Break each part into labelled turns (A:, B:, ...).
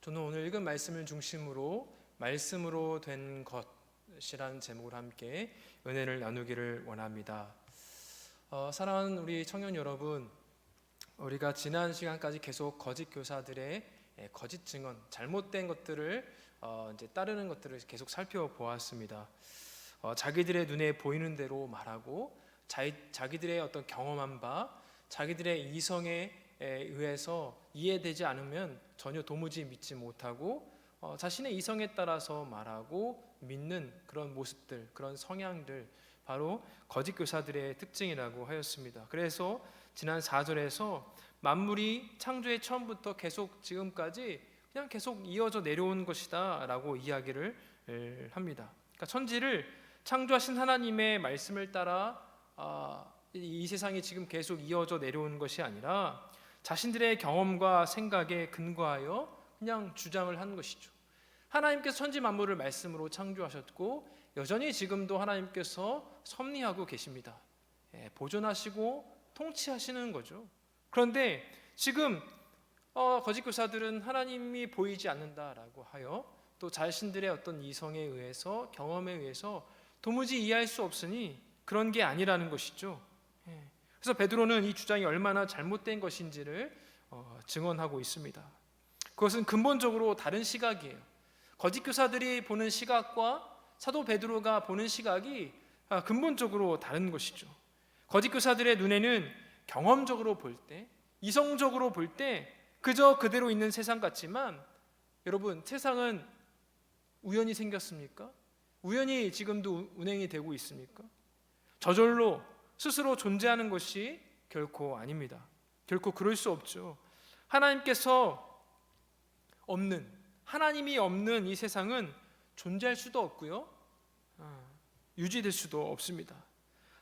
A: 저는 오늘 읽은 말씀을 중심으로 말씀으로 된 것이라는 제목으로 함께 은혜를 나누기를 원합니다. 사랑하는 우리 청년 여러분, 우리가 지난 시간까지 계속 거짓 교사들의 거짓 증언, 잘못된 것들을 이제 따르는 것들을 계속 살펴보았습니다. 자기들의 눈에 보이는 대로 말하고 자기들의 어떤 경험한 바, 자기들의 이성에 의해서 이해되지 않으면 전혀 도무지 믿지 못하고 자신의 이성에 따라서 말하고 믿는 그런 모습들, 그런 성향들, 바로 거짓 교사들의 특징이라고 하였습니다. 그래서 지난 4절에서 만물이 창조의 처음부터 계속 지금까지 그냥 계속 이어져 내려온 것이다 라고 이야기를 합니다. 그러니까 천지를 창조하신 하나님의 말씀을 따라 이 세상이 지금 계속 이어져 내려온 것이 아니라 자신들의 경험과 생각에 근거하여 그냥 주장을 한 것이죠. 하나님께서 천지 만물을 말씀으로 창조하셨고 여전히 지금도 하나님께서 섭리하고 계십니다. 보존하시고 통치하시는 거죠. 그런데 지금 거짓 교사들은 하나님이 보이지 않는다라고 하여 또 자신들의 어떤 이성에 의해서 경험에 의해서 도무지 이해할 수 없으니 그런 게 아니라는 것이죠. 그래서 베드로는 이 주장이 얼마나 잘못된 것인지를 증언하고 있습니다. 그것은 근본적으로 다른 시각이에요. 거짓 교사들이 보는 시각과 사도 베드로가 보는 시각이 근본적으로 다른 것이죠. 거짓 교사들의 눈에는 경험적으로 볼 때, 이성적으로 볼 때 그저 그대로 있는 세상 같지만, 여러분, 세상은 우연히 생겼습니까? 우연히 지금도 운행이 되고 있습니까? 저절로 스스로 존재하는 것이 결코 아닙니다. 결코 그럴 수 없죠. 하나님이 없는 이 세상은 존재할 수도 없고요, 유지될 수도 없습니다.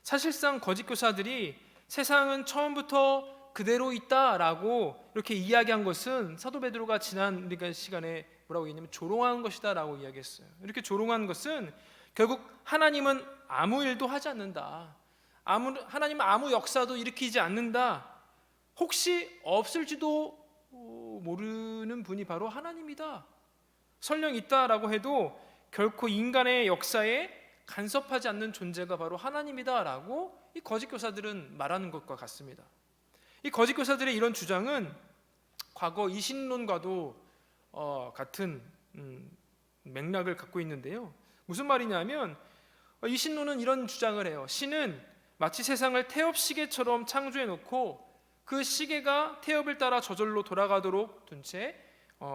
A: 사실상 거짓 교사들이 세상은 처음부터 그대로 있다라고 이렇게 이야기한 것은 사도 베드로가 지난 시간에 뭐라고 얘기했냐면 조롱한 것이다 라고 이야기했어요. 이렇게 조롱한 것은 결국 하나님은 아무 일도 하지 않는다, 하나님은 아무 역사도 일으키지 않는다, 혹시 없을지도 모르는 분이 바로 하나님이다, 설령 있다라고 해도 결코 인간의 역사에 간섭하지 않는 존재가 바로 하나님이다 라고 이 거짓 교사들은 말하는 것과 같습니다. 이 거짓 교사들의 이런 주장은 과거 이신론과도 같은 맥락을 갖고 있는데요. 무슨 말이냐면 이신론은 이런 주장을 해요. 신은 마치 세상을 태엽 시계처럼 창조해 놓고 그 시계가 태엽을 따라 저절로 돌아가도록 둔 채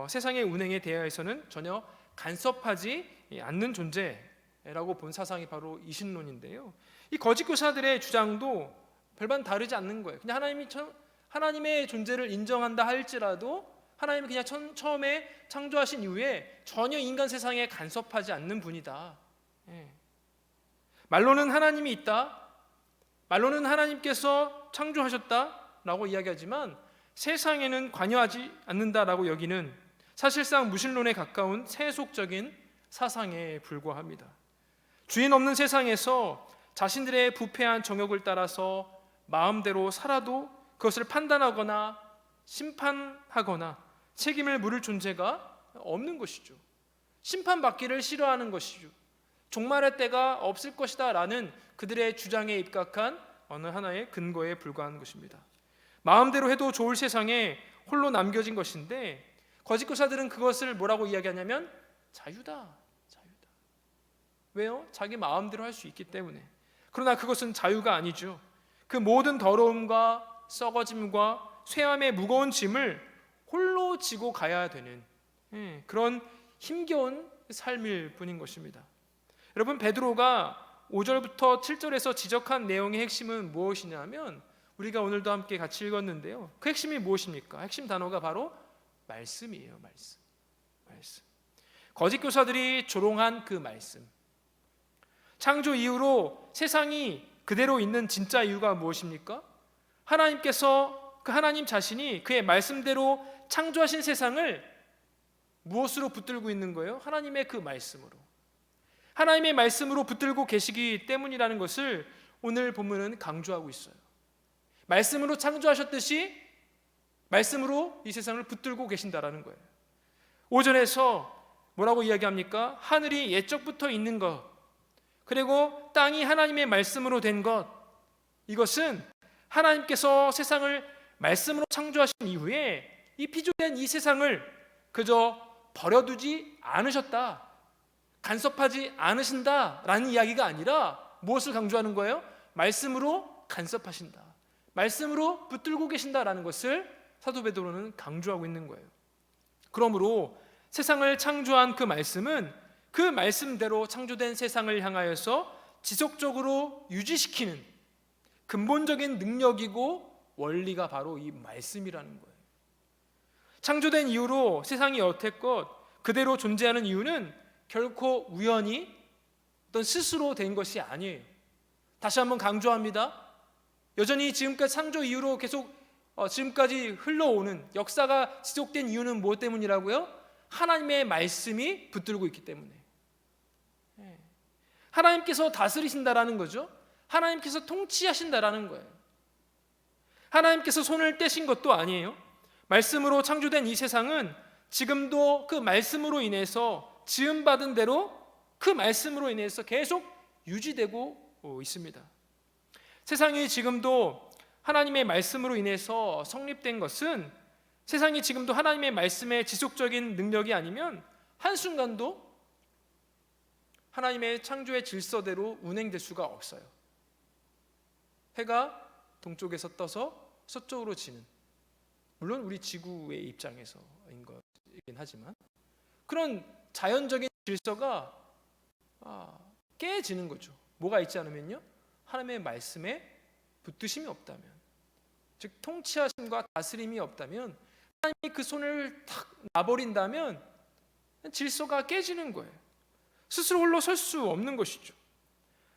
A: 세상의 운행에 대하여서는 전혀 간섭하지 않는 존재라고 본 사상이 바로 이신론인데요. 이 거짓 교사들의 주장도 별반 다르지 않는 거예요. 그냥 하나님의 존재를 인정한다 할지라도 하나님이 그냥 처음에 창조하신 이후에 전혀 인간 세상에 간섭하지 않는 분이다. 말로는 하나님이 있다, 말로는 하나님께서 창조하셨다라고 이야기하지만 세상에는 관여하지 않는다라고 여기는 사실상 무신론에 가까운 세속적인 사상에 불과합니다. 주인 없는 세상에서 자신들의 부패한 정욕을 따라서 마음대로 살아도 그것을 판단하거나 심판하거나 책임을 물을 존재가 없는 것이죠. 심판받기를 싫어하는 것이죠. 종말의 때가 없을 것이다 라는 그들의 주장에 입각한 어느 하나의 근거에 불과한 것입니다. 마음대로 해도 좋을 세상에 홀로 남겨진 것인데 거짓 교사들은 그것을 뭐라고 이야기하냐면 자유다. 왜요? 자기 마음대로 할 수 있기 때문에. 그러나 그것은 자유가 아니죠. 그 모든 더러움과 썩어짐과 쇠함의 무거운 짐을 홀로 지고 가야 되는 그런 힘겨운 삶일 뿐인 것입니다. 여러분, 베드로가 5절부터 7절에서 지적한 내용의 핵심은 무엇이냐면 우리가 오늘도 함께 같이 읽었는데요. 그 핵심이 무엇입니까? 핵심 단어가 바로 말씀이에요. 말씀. 거짓 교사들이 조롱한 그 말씀. 창조 이후로 세상이 그대로 있는 진짜 이유가 무엇입니까? 하나님께서 그 하나님 자신이 그의 말씀대로 창조하신 세상을 무엇으로 붙들고 있는 거예요? 하나님의 그 말씀으로. 하나님의 말씀으로 붙들고 계시기 때문이라는 것을 오늘 본문은 강조하고 있어요. 말씀으로 창조하셨듯이 말씀으로 이 세상을 붙들고 계신다라는 거예요. 5절에서 뭐라고 이야기합니까? 하늘이 옛적부터 있는 것, 그리고 땅이 하나님의 말씀으로 된 것, 이것은 하나님께서 세상을 말씀으로 창조하신 이후에 이 피조된 이 세상을 그저 버려두지 않으셨다, 간섭하지 않으신다라는 이야기가 아니라 무엇을 강조하는 거예요? 말씀으로 간섭하신다, 말씀으로 붙들고 계신다라는 것을 사도 베드로는 강조하고 있는 거예요. 그러므로 세상을 창조한 그 말씀은 그 말씀대로 창조된 세상을 향하여서 지속적으로 유지시키는 근본적인 능력이고 원리가 바로 이 말씀이라는 거예요. 창조된 이후로 세상이 여태껏 그대로 존재하는 이유는 결코 우연히 어떤 스스로 된 것이 아니에요. 다시 한번 강조합니다. 여전히 지금까지 창조 이후로 계속 지금까지 흘러오는 역사가 지속된 이유는 무엇 때문이라고요? 하나님의 말씀이 붙들고 있기 때문에. 하나님께서 다스리신다라는 거죠. 하나님께서 통치하신다라는 거예요. 하나님께서 손을 떼신 것도 아니에요. 말씀으로 창조된 이 세상은 지금도 그 말씀으로 인해서 지음받은 대로 그 말씀으로 인해서 계속 유지되고 있습니다. 세상이 지금도 하나님의 말씀으로 인해서 성립된 것은, 세상이 지금도 하나님의 말씀의 지속적인 능력이 아니면 한순간도 하나님의 창조의 질서대로 운행될 수가 없어요. 해가 동쪽에서 떠서 서쪽으로 지는, 물론 우리 지구의 입장에서인 것이긴 하지만 그런 자연적인 질서가 깨지는 거죠. 뭐가 있지 않으면요, 하나님의 말씀에 붙드심이 없다면, 즉 통치하심과 다스림이 없다면, 하나님이 그 손을 탁 놔버린다면 질서가 깨지는 거예요. 스스로 홀로 설 수 없는 것이죠.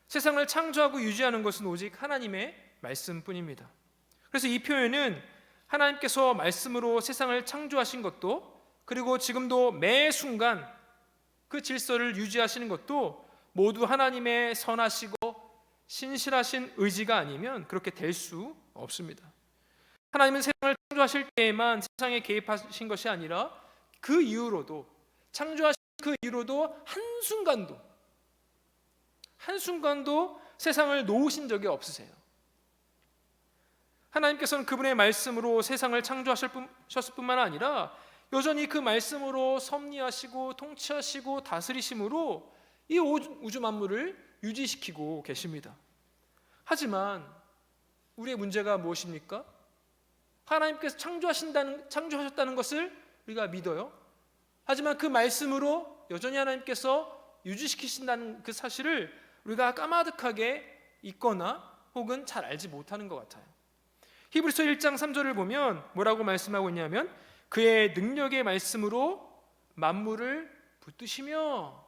A: 세상을 창조하고 유지하는 것은 오직 하나님의 말씀뿐입니다. 그래서 이 표현은 하나님께서 말씀으로 세상을 창조하신 것도, 그리고 지금도 매 순간 그 질서를 유지하시는 것도 모두 하나님의 선하시고 신실하신 의지가 아니면 그렇게 될 수 없습니다. 하나님은 세상을 창조하실 때에만 세상에 개입하신 것이 아니라 그 이후로도, 창조하신 그 이후로도 한순간도 세상을 놓으신 적이 없으세요. 하나님께서는 그분의 말씀으로 세상을 창조하셨을 뿐만 아니라 여전히 그 말씀으로 섭리하시고 통치하시고 다스리심으로 이 우주 만물을 유지시키고 계십니다. 하지만 우리의 문제가 무엇입니까? 하나님께서 창조하셨다는 것을 우리가 믿어요. 하지만 그 말씀으로 여전히 하나님께서 유지시키신다는 그 사실을 우리가 까마득하게 잊거나 혹은 잘 알지 못하는 것 같아요. 히브리서 1장 3절을 보면 뭐라고 말씀하고 있냐면, 그의 능력의 말씀으로 만물을 붙드시며,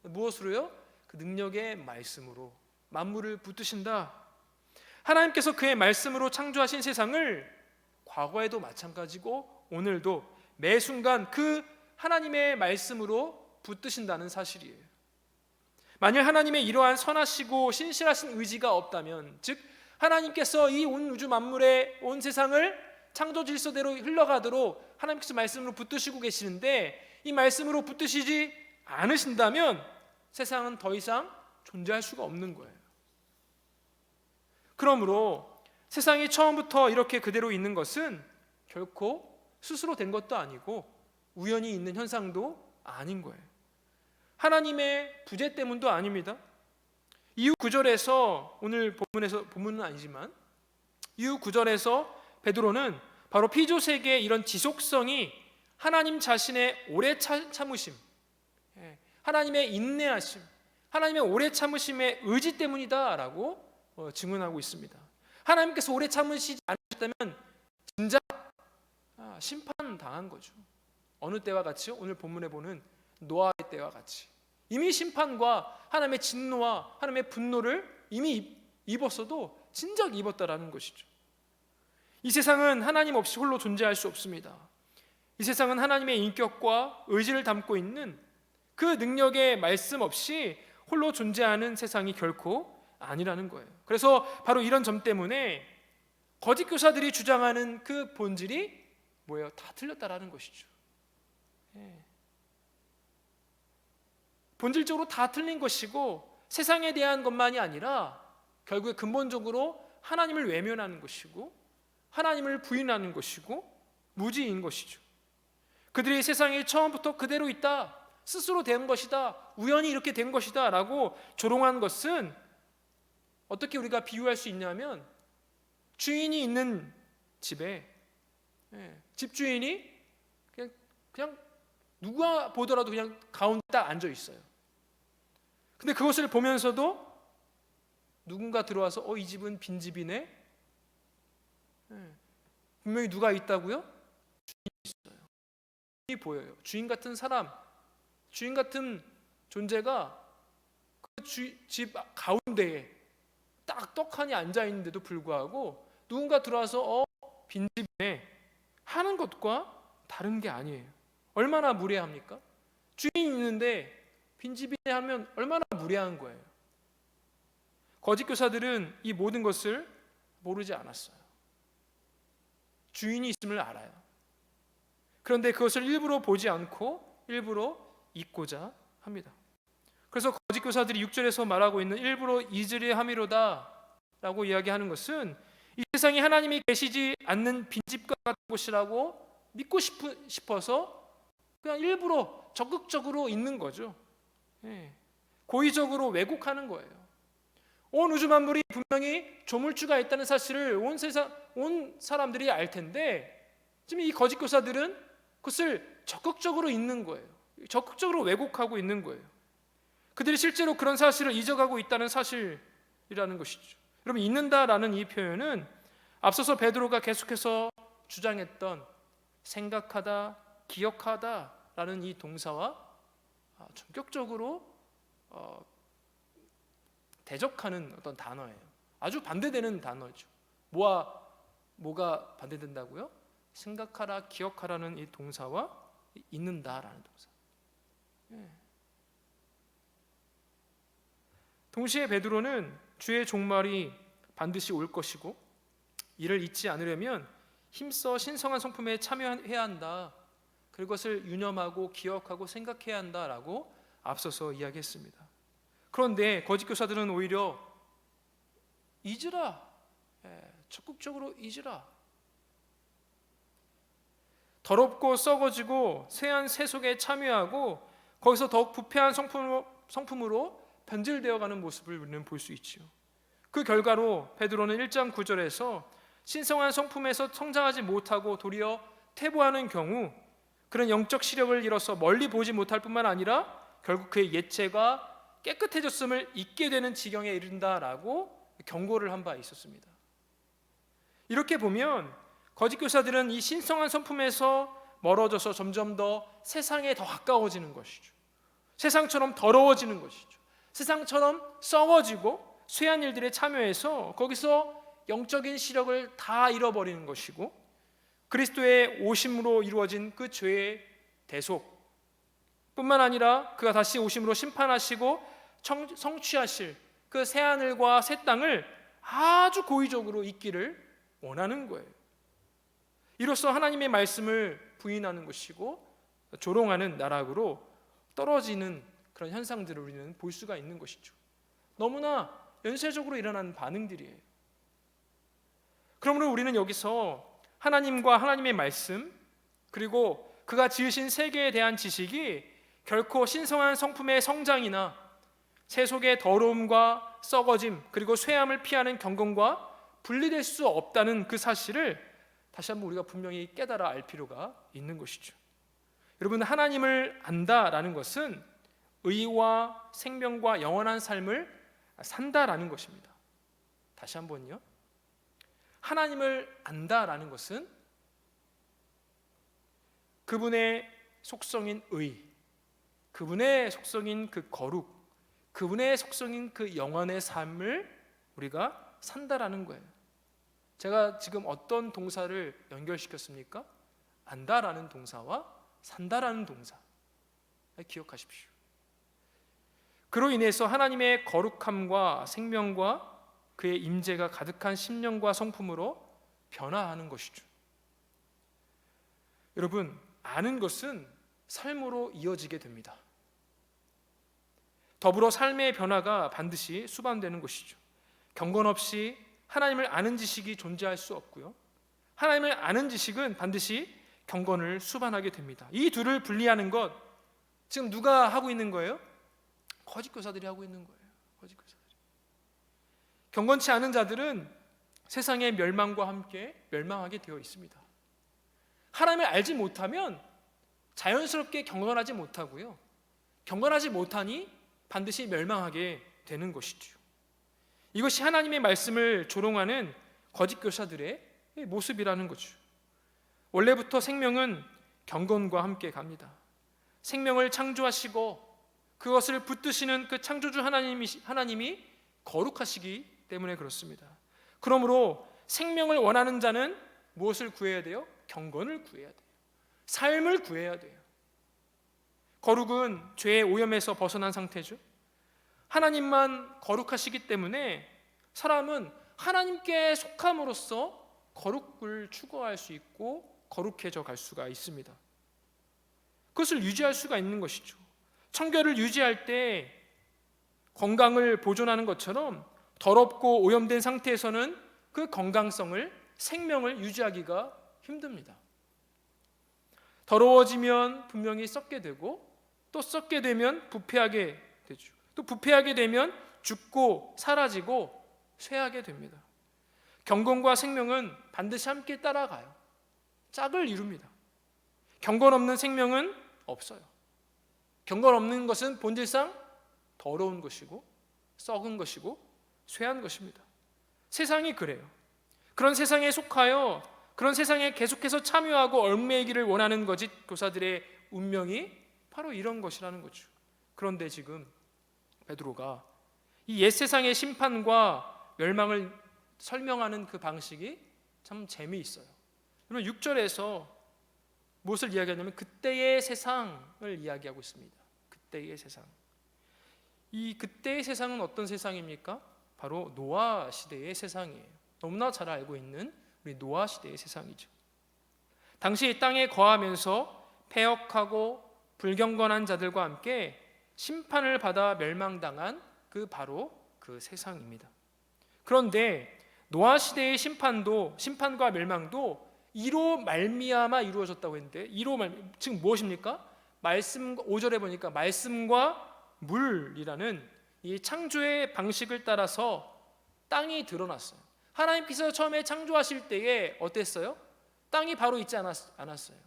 A: 무엇으로요? 그 능력의 말씀으로 만물을 붙드신다. 하나님께서 그의 말씀으로 창조하신 세상을 과거에도 마찬가지고 오늘도 매 순간 그 하나님의 말씀으로 붙드신다는 사실이에요. 만약 하나님의 이러한 선하시고 신실하신 의지가 없다면, 즉 하나님께서 이 온 우주 만물의 온 세상을 창조 질서대로 흘러가도록 하나님께서 말씀으로 붙드시고 계시는데, 이 말씀으로 붙드시지 않으신다면 세상은 더 이상 존재할 수가 없는 거예요. 그러므로 세상이 처음부터 이렇게 그대로 있는 것은 결코 스스로 된 것도 아니고 우연히 있는 현상도 아닌 거예요. 하나님의 부재 때문도 아닙니다. 이후 9절에서, 오늘 본문은 아니지만 이후 9절에서 베드로는 바로 피조 세계의 이런 지속성이 하나님 자신의 오래 참으심, 하나님의 인내하심, 하나님의 오래 참으심의 의지 때문이다라고 증언하고 있습니다. 하나님께서 오래 참으시지 않으셨다면 진작 심판당한 거죠. 어느 때와 같이요? 오늘 본문에 보는 노아의 때와 같이 이미 심판과 하나님의 진노와 하나님의 분노를 이미 입었어도 진작 입었다라는 것이죠. 이 세상은 하나님 없이 홀로 존재할 수 없습니다. 이 세상은 하나님의 인격과 의지를 담고 있는 그 능력의 말씀 없이 홀로 존재하는 세상이 결코 아니라는 거예요. 그래서 바로 이런 점 때문에 거짓 교사들이 주장하는 그 본질이 뭐예요? 다 틀렸다라는 것이죠. 본질적으로 다 틀린 것이고 세상에 대한 것만이 아니라 결국에 근본적으로 하나님을 외면하는 것이고 하나님을 부인하는 것이고 무지인 것이죠. 그들이 세상에 처음부터 그대로 있다, 스스로 된 것이다, 우연히 이렇게 된 것이다 라고 조롱한 것은 어떻게 우리가 비유할 수 있냐면 주인이 있는 집에 집주인이 그냥 누가 보더라도 그냥 가운데 딱 앉아 있어요. 근데 그것을 보면서도 누군가 들어와서 이 집은 빈집이네? 분명히 누가 있다고요? 주인이 있어요. 주인이 보여요. 주인 같은 사람, 주인 같은 존재가 그 집 가운데에 딱 떡하니 앉아있는데도 불구하고 누군가 들어와서 빈집이네 하는 것과 다른 게 아니에요. 얼마나 무례합니까? 주인이 있는데 빈집이네 하면 얼마나 무례한 거예요. 거짓 교사들은 이 모든 것을 모르지 않았어요. 주인이 있음을 알아요. 그런데 그것을 일부러 보지 않고 일부러 잊고자 합니다. 그래서 거짓 교사들이 6절에서 말하고 있는 일부러 잊으려 함이로다 라고 이야기하는 것은 이 세상에 하나님이 계시지 않는 빈집과 같은 곳이라고 믿고 싶어서 그냥 일부러 적극적으로 있는 거죠. 고의적으로 왜곡하는 거예요. 온 우주 만물이 분명히 조물주가 있다는 사실을 온 사람들이 알 텐데 지금 이 거짓 교사들은 그것을 적극적으로 잊는 거예요. 적극적으로 왜곡하고 있는 거예요. 그들이 실제로 그런 사실을 잊어가고 있다는 사실이라는 것이죠. 여러분, 잊는다라는 이 표현은 앞서서 베드로가 계속해서 주장했던 생각하다, 기억하다라는 이 동사와 전격적으로 대적하는 어떤 단어예요. 아주 반대되는 단어죠. 뭐가 반대된다고요? 생각하라, 기억하라는 이 동사와 잊는다라는 동사. 동시에 베드로는 주의 종말이 반드시 올 것이고 이를 잊지 않으려면 힘써 신성한 성품에 참여해야 한다. 그것을 유념하고 기억하고 생각해야 한다라고 앞서서 이야기했습니다. 그런데 거짓 교사들은 오히려 잊으라, 적극적으로 잊으라. 더럽고 썩어지고 쇠한 세속에 참여하고 거기서 더욱 부패한 성품으로 변질되어가는 모습을 우리는 볼 수 있죠. 그 결과로 베드로는 1장 9절에서 신성한 성품에서 성장하지 못하고 도리어 퇴보하는 경우 그런 영적 시력을 잃어서 멀리 보지 못할 뿐만 아니라 결국 그의 예체가 깨끗해졌음을 잊게 되는 지경에 이른다라고 경고를 한 바 있었습니다. 이렇게 보면 거짓 교사들은 이 신성한 성품에서 멀어져서 점점 더 세상에 더 가까워지는 것이죠. 세상처럼 더러워지는 것이죠. 세상처럼 썩어지고 쇠한 일들에 참여해서 거기서 영적인 시력을 다 잃어버리는 것이고 그리스도의 오심으로 이루어진 그 죄의 대속 뿐만 아니라 그가 다시 오심으로 심판하시고 성취하실 그 새하늘과 새 땅을 아주 고의적으로 잊기를 원하는 거예요. 이로써 하나님의 말씀을 부인하는 것이고 조롱하는 나락으로 떨어지는 그런 현상들을 우리는 볼 수가 있는 것이죠. 너무나 연쇄적으로 일어나는 반응들이에요. 그러므로 우리는 여기서 하나님과 하나님의 말씀 그리고 그가 지으신 세계에 대한 지식이 결코 신성한 성품의 성장이나 세속의 더러움과 썩어짐 그리고 쇠함을 피하는 경건과 분리될 수 없다는 그 사실을 다시 한번 우리가 분명히 깨달아 알 필요가 있는 것이죠. 여러분, 하나님을 안다라는 것은 의와 생명과 영원한 삶을 산다라는 것입니다. 다시 한번요. 하나님을 안다라는 것은 그분의 속성인 의, 그분의 속성인 그 거룩, 그분의 속성인 그 영원의 삶을 우리가 산다라는 거예요. 제가 지금 어떤 동사를 연결시켰습니까? 안다라는 동사와 산다라는 동사. 기억하십시오. 그로 인해서 하나님의 거룩함과 생명과 그의 임재가 가득한 심령과 성품으로 변화하는 것이죠. 여러분, 아는 것은 삶으로 이어지게 됩니다. 더불어 삶의 변화가 반드시 수반되는 것이죠. 경건 없이 하나님을 아는 지식이 존재할 수 없고요. 하나님을 아는 지식은 반드시 경건을 수반하게 됩니다. 이 둘을 분리하는 것, 지금 누가 하고 있는 거예요? 거짓 교사들이 하고 있는 거예요. 거짓 교사들이. 경건치 않은 자들은 세상의 멸망과 함께 멸망하게 되어 있습니다. 하나님을 알지 못하면 자연스럽게 경건하지 못하고요. 경건하지 못하니 반드시 멸망하게 되는 것이죠. 이것이 하나님의 말씀을 조롱하는 거짓 교사들의 모습이라는 거죠. 원래부터 생명은 경건과 함께 갑니다. 생명을 창조하시고 그것을 붙드시는 그 창조주 하나님이 거룩하시기 때문에 그렇습니다. 그러므로 생명을 원하는 자는 무엇을 구해야 돼요? 경건을 구해야 돼요. 삶을 구해야 돼요. 거룩은 죄의 오염에서 벗어난 상태죠. 하나님만 거룩하시기 때문에 사람은 하나님께 속함으로써 거룩을 추구할 수 있고 거룩해져 갈 수가 있습니다. 그것을 유지할 수가 있는 것이죠. 청결을 유지할 때 건강을 보존하는 것처럼 더럽고 오염된 상태에서는 그 건강성을, 생명을 유지하기가 힘듭니다. 더러워지면 분명히 썩게 되고 또 썩게 되면 부패하게 되죠. 또 부패하게 되면 죽고 사라지고 쇠하게 됩니다. 경건과 생명은 반드시 함께 따라가요. 짝을 이룹니다. 경건 없는 생명은 없어요. 경건 없는 것은 본질상 더러운 것이고 썩은 것이고 쇠한 것입니다. 세상이 그래요. 그런 세상에 속하여 그런 세상에 계속해서 참여하고 얽매이기를 원하는 거짓 교사들의 운명이 바로 이런 것이라는 거죠. 그런데 지금 베드로가 이 옛 세상의 심판과 멸망을 설명하는 그 방식이 참 재미있어요. 그러면 6절에서 무엇을 이야기하냐면 그때의 세상을 이야기하고 있습니다. 그때의 세상. 이 그때의 세상은 어떤 세상입니까? 바로 노아 시대의 세상이에요. 너무나 잘 알고 있는 우리 노아 시대의 세상이죠. 당시 땅에 거하면서 패역하고 불경건한 자들과 함께 심판을 받아 멸망당한 그 바로 그 세상입니다. 그런데 노아 시대의 심판과 멸망도 이로 말미암아 이루어졌다고 했는데 지금 무엇입니까? 말씀 5절에 보니까 말씀과 물이라는 이 창조의 방식을 따라서 땅이 드러났어요. 하나님께서 처음에 창조하실 때에 어땠어요? 땅이 바로 있지 않았어요.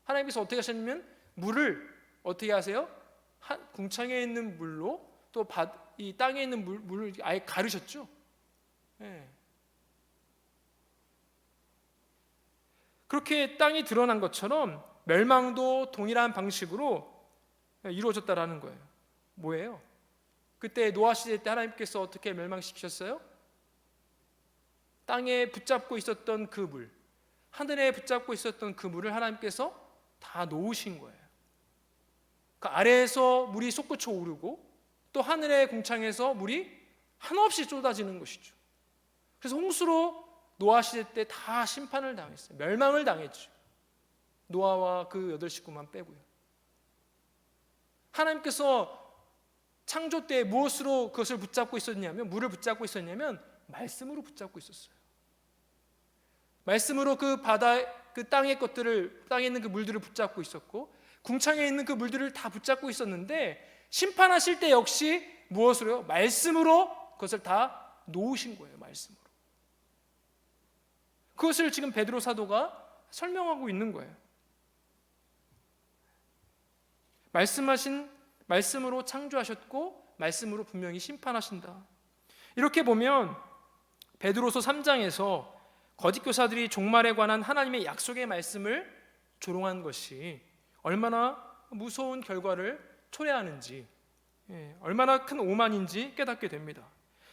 A: 하나님께서 어떻게 하셨냐면 물을 어떻게 하세요? 궁창에 있는 물로 또 이 땅에 있는 물을 아예 가르셨죠. 네. 그렇게 땅이 드러난 것처럼 멸망도 동일한 방식으로 이루어졌다라는 거예요. 뭐예요? 그때 노아 시대 때 하나님께서 어떻게 멸망시키셨어요? 땅에 붙잡고 있었던 그 물, 하늘에 붙잡고 있었던 그 물을 하나님께서 다 놓으신 거예요. 그 아래에서 물이 솟구쳐 오르고 또 하늘의 궁창에서 물이 한없이 쏟아지는 것이죠. 그래서 홍수로 노아 시대 때 다 심판을 당했어요. 멸망을 당했죠. 노아와 그 8식구만 빼고요. 하나님께서 창조 때 무엇으로 그것을 붙잡고 있었냐면, 물을 붙잡고 있었냐면 말씀으로 붙잡고 있었어요. 말씀으로 그 바다, 그 땅의 것들을, 땅에 있는 그 물들을 붙잡고 있었고 궁창에 있는 그 물들을 다 붙잡고 있었는데 심판하실 때 역시 무엇으로요? 말씀으로 그것을 다 놓으신 거예요. 말씀으로. 그것을 지금 베드로 사도가 설명하고 있는 거예요. 말씀으로 창조하셨고 말씀으로 분명히 심판하신다. 이렇게 보면 베드로서 3장에서 거짓 교사들이 종말에 관한 하나님의 약속의 말씀을 조롱한 것이 얼마나 무서운 결과를 초래하는지, 얼마나 큰 오만인지 깨닫게 됩니다.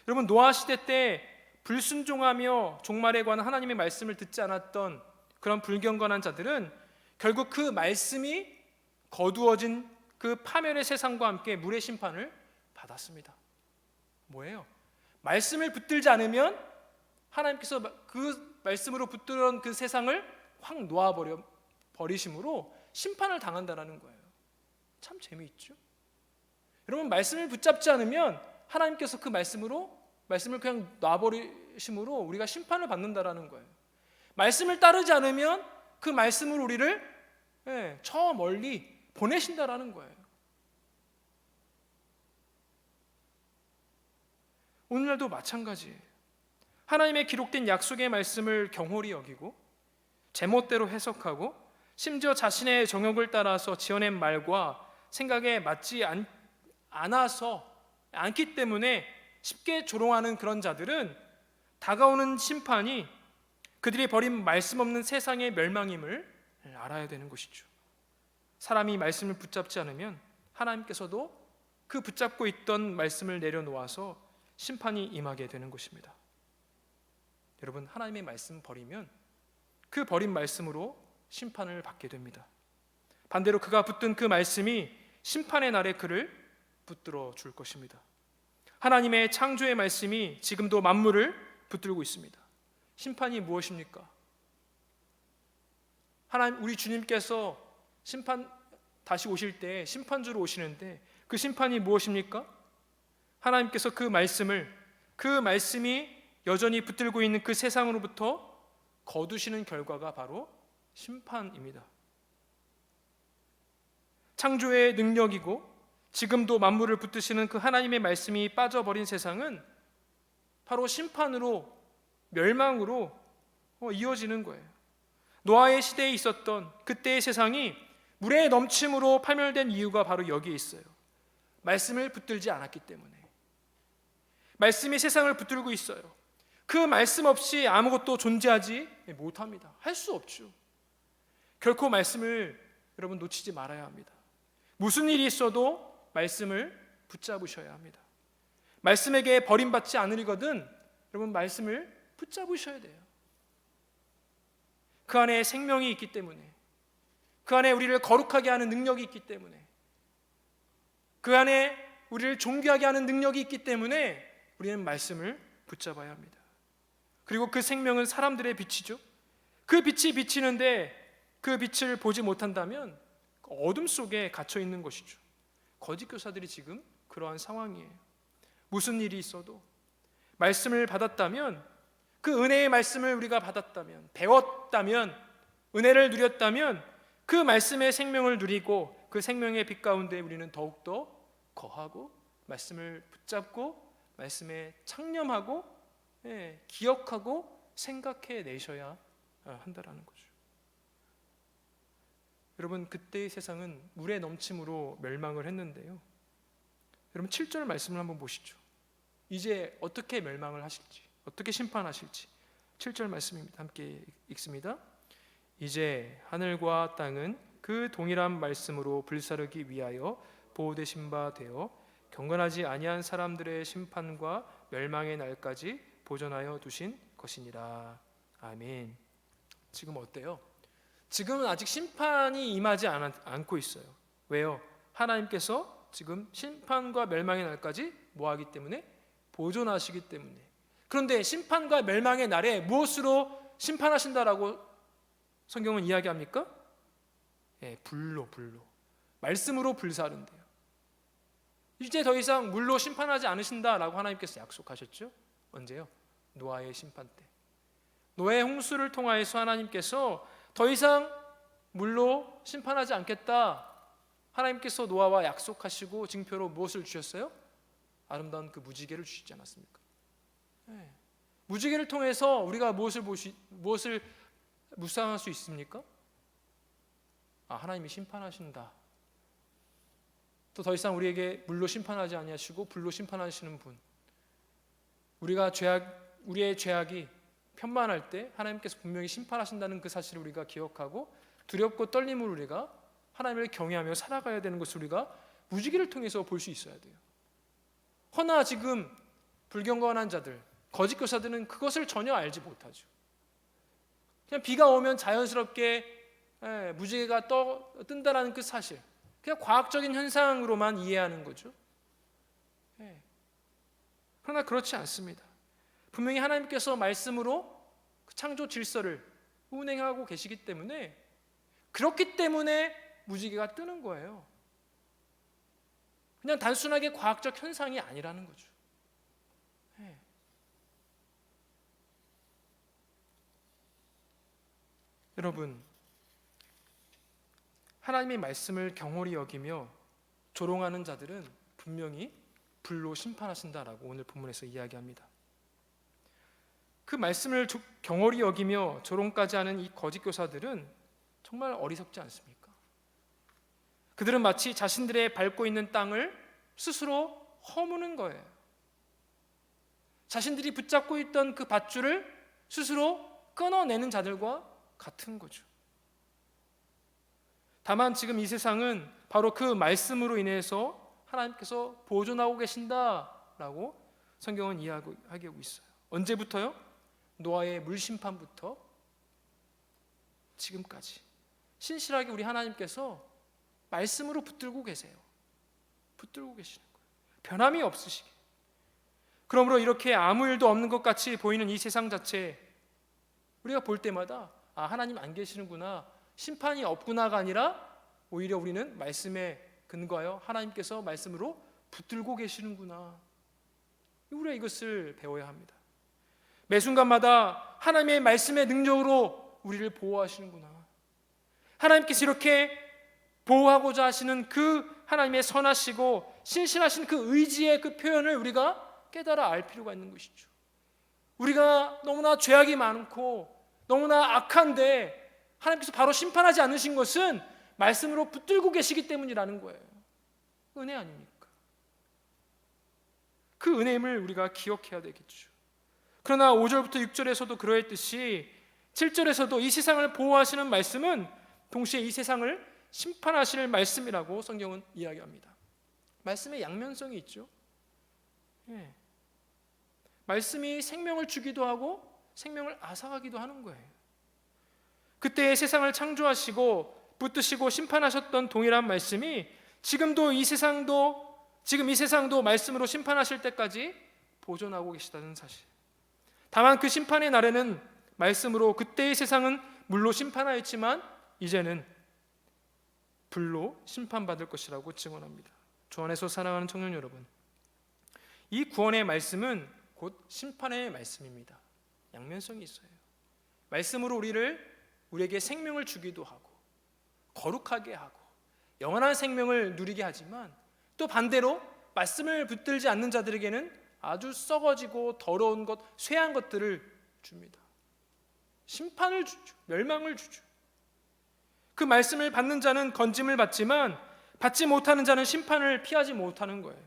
A: 여러분, 노아 시대 때 불순종하며 종말에 관한 하나님의 말씀을 듣지 않았던 그런 불경건한 자들은 결국 그 말씀이 거두어진 그 파멸의 세상과 함께 물의 심판을 받았습니다. 뭐예요? 말씀을 붙들지 않으면 하나님께서 그 말씀으로 붙들은 그 세상을 확 놓아버리심으로 심판을 당한다라는 거예요. 참 재미있죠? 여러분, 말씀을 붙잡지 않으면 하나님께서 그 말씀을 그냥 놔버리심으로 우리가 심판을 받는다라는 거예요. 말씀을 따르지 않으면 그 말씀으로 우리를 저 멀리 보내신다라는 거예요. 오늘날도 마찬가지예요. 하나님의 기록된 약속의 말씀을 경홀히 여기고 제멋대로 해석하고 심지어 자신의 정욕을 따라서 지어낸 말과 생각에 맞지 않기 때문에 쉽게 조롱하는 그런 자들은 다가오는 심판이 그들이 버린 말씀 없는 세상의 멸망임을 알아야 되는 것이죠. 사람이 말씀을 붙잡지 않으면 하나님께서도 그 붙잡고 있던 말씀을 내려놓아서 심판이 임하게 되는 것입니다. 여러분, 하나님의 말씀 버리면 그 버린 말씀으로 심판을 받게 됩니다. 반대로 그가 붙든 그 말씀이 심판의 날에 그를 붙들어 줄 것입니다. 하나님의 창조의 말씀이 지금도 만물을 붙들고 있습니다. 심판이 무엇입니까? 하나님, 우리 주님께서 다시 오실 때 심판주로 오시는데 그 심판이 무엇입니까? 하나님께서 그 말씀이 여전히 붙들고 있는 그 세상으로부터 거두시는 결과가 바로 심판입니다. 창조의 능력이고 지금도 만물을 붙드시는 그 하나님의 말씀이 빠져버린 세상은 바로 심판으로, 멸망으로 이어지는 거예요. 노아의 시대에 있었던 그때의 세상이 물의 넘침으로 파멸된 이유가 바로 여기에 있어요. 말씀을 붙들지 않았기 때문에. 말씀이 세상을 붙들고 있어요. 그 말씀 없이 아무것도 존재하지 못합니다. 할 수 없죠. 결코 말씀을 여러분 놓치지 말아야 합니다. 무슨 일이 있어도 말씀을 붙잡으셔야 합니다. 말씀에게 버림받지 않으리거든 여러분 말씀을 붙잡으셔야 돼요. 그 안에 생명이 있기 때문에, 그 안에 우리를 거룩하게 하는 능력이 있기 때문에, 그 안에 우리를 존귀하게 하는 능력이 있기 때문에 우리는 말씀을 붙잡아야 합니다. 그리고 그 생명은 사람들의 빛이죠. 그 빛이 비치는데 그 빛을 보지 못한다면 어둠 속에 갇혀 있는 것이죠. 거짓 교사들이 지금 그러한 상황이에요. 무슨 일이 있어도 말씀을 받았다면, 그 은혜의 말씀을 우리가 받았다면, 배웠다면, 은혜를 누렸다면 그 말씀의 생명을 누리고 그 생명의 빛 가운데 우리는 더욱더 거하고 말씀을 붙잡고 말씀에 창념하고 기억하고 생각해 내셔야 한다라는 거죠. 여러분, 그때의 세상은 물의 넘침으로 멸망을 했는데요. 여러분 7절 말씀을 한번 보시죠. 이제 어떻게 멸망을 하실지, 어떻게 심판하실지 7절 말씀입니다. 함께 읽습니다. 이제 하늘과 땅은 그 동일한 말씀으로 불사르기 위하여 보호되신 바 되어 경건하지 아니한 사람들의 심판과 멸망의 날까지 보존하여 두신 것이니라. 아멘. 지금 어때요? 지금은 아직 심판이 임하지 않고 있어요. 왜요? 하나님께서 지금 심판과 멸망의 날까지 뭐하기 때문에? 보존하시기 때문에. 그런데 심판과 멸망의 날에 무엇으로 심판하신다라고 성경은 이야기합니까? 불로 말씀으로 불사른대요. 이제 더 이상 물로 심판하지 않으신다라고 하나님께서 약속하셨죠. 언제요? 노아의 심판 때. 노아의 홍수를 통하여서 하나님께서 더 이상 물로 심판하지 않겠다, 하나님께서 노아와 약속하시고 징표로 무엇을 주셨어요? 아름다운 그 무지개를 주시지 않았습니까? 무지개를 통해서 우리가 무엇을 묵상할 수 있습니까? 하나님이 심판하신다. 또 더 이상 우리에게 물로 심판하지 아니하시고 불로 심판하시는 분, 우리의 죄악이 편만할 때 하나님께서 분명히 심판하신다는 그 사실을 우리가 기억하고 두렵고 떨림으로 우리가 하나님을 경외하며 살아가야 되는 것을 우리가 무지개를 통해서 볼 수 있어야 돼요. 허나 지금 불경건한 자들, 거짓 교사들은 그것을 전혀 알지 못하죠. 그냥 비가 오면 자연스럽게 무지개가 뜬다라는 그 사실, 그냥 과학적인 현상으로만 이해하는 거죠. 그러나 그렇지 않습니다. 분명히 하나님께서 말씀으로 그 창조 질서를 운행하고 계시기 때문에, 그렇기 때문에 무지개가 뜨는 거예요. 그냥 단순하게 과학적 현상이 아니라는 거죠. 네. 여러분, 하나님의 말씀을 경홀히 여기며 조롱하는 자들은 분명히 불로 심판하신다라고 오늘 본문에서 이야기합니다. 그 말씀을 경홀히 여기며 조롱까지 하는 이 거짓 교사들은 정말 어리석지 않습니까? 그들은 마치 자신들의 밟고 있는 땅을 스스로 허무는 거예요. 자신들이 붙잡고 있던 그 밧줄을 스스로 끊어내는 자들과 같은 거죠. 다만 지금 이 세상은 바로 그 말씀으로 인해서 하나님께서 보존하고 계신다라고 성경은 이야기하고 있어요. 언제부터요? 노아의 물심판부터 지금까지 신실하게 우리 하나님께서 말씀으로 붙들고 계세요. 붙들고 계시는 거예요. 변함이 없으시게. 그러므로 이렇게 아무 일도 없는 것 같이 보이는 이 세상 자체, 우리가 볼 때마다 하나님 안 계시는구나, 심판이 없구나가 아니라 오히려 우리는 말씀에 근거하여 하나님께서 말씀으로 붙들고 계시는구나, 우리가 이것을 배워야 합니다. 매 순간마다 하나님의 말씀의 능력으로 우리를 보호하시는구나, 하나님께서 이렇게 보호하고자 하시는 그 하나님의 선하시고 신실하신 그 의지의 그 표현을 우리가 깨달아 알 필요가 있는 것이죠. 우리가 너무나 죄악이 많고 너무나 악한데 하나님께서 바로 심판하지 않으신 것은 말씀으로 붙들고 계시기 때문이라는 거예요. 은혜 아닙니까? 그 은혜임을 우리가 기억해야 되겠죠. 그러나 5절부터 6절에서도 그러했듯이 7절에서도 이 세상을 보호하시는 말씀은 동시에 이 세상을 심판하실 말씀이라고 성경은 이야기합니다. 말씀의 양면성이 있죠. 예. 말씀이 생명을 주기도 하고 생명을 앗아가기도 하는 거예요. 그때 세상을 창조하시고 붙드시고 심판하셨던 동일한 말씀이 지금 이 세상도 말씀으로 심판하실 때까지 보존하고 계시다는 사실. 다만 그 심판의 날에는 말씀으로 그때의 세상은 물로 심판하였지만 이제는 불로 심판받을 것이라고 증언합니다. 주 안에서 사랑하는 청년 여러분, 이 구원의 말씀은 곧 심판의 말씀입니다. 양면성이 있어요. 말씀으로 우리에게 생명을 주기도 하고 거룩하게 하고 영원한 생명을 누리게 하지만 또 반대로 말씀을 붙들지 않는 자들에게는 아주 썩어지고 더러운 것, 쇠한 것들을 줍니다. 심판을 주죠. 멸망을 주죠. 그 말씀을 받는 자는 건짐을 받지만 받지 못하는 자는 심판을 피하지 못하는 거예요.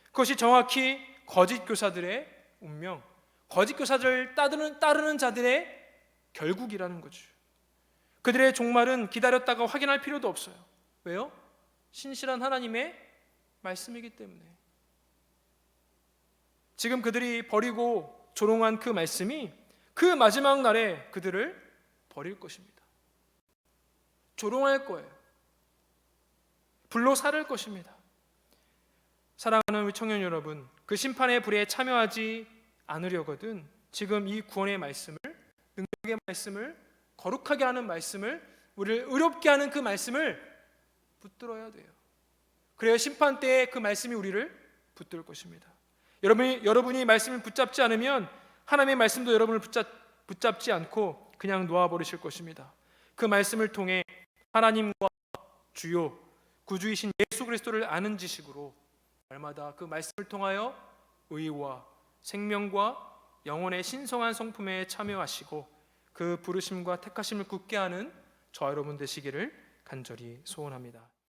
A: 그것이 정확히 거짓 교사들의 운명, 거짓 교사들을 따르는 자들의 결국이라는 거죠. 그들의 종말은 기다렸다가 확인할 필요도 없어요. 왜요? 신실한 하나님의 말씀이기 때문에. 지금 그들이 버리고 조롱한 그 말씀이 그 마지막 날에 그들을 버릴 것입니다. 조롱할 거예요. 불로 사를 것입니다. 사랑하는 우리 청년 여러분, 그 심판의 불에 참여하지 않으려거든 지금 이 구원의 말씀을, 능력의 말씀을, 거룩하게 하는 말씀을, 우리를 의롭게 하는 그 말씀을 붙들어야 돼요. 그래야 심판 때에 그 말씀이 우리를 붙들 것입니다. 여러분이 말씀을 붙잡지 않으면 하나님의 말씀도 여러분을 붙잡지 않고 그냥 놓아버리실 것입니다. 그 말씀을 통해 하나님과 주요 구주이신 예수 그리스도를 아는 지식으로 날마다 그 말씀을 통하여 의와 생명과 영혼의 신성한 성품에 참여하시고 그 부르심과 택하심을 굳게 하는 저와 여러분 되시기를 간절히 소원합니다.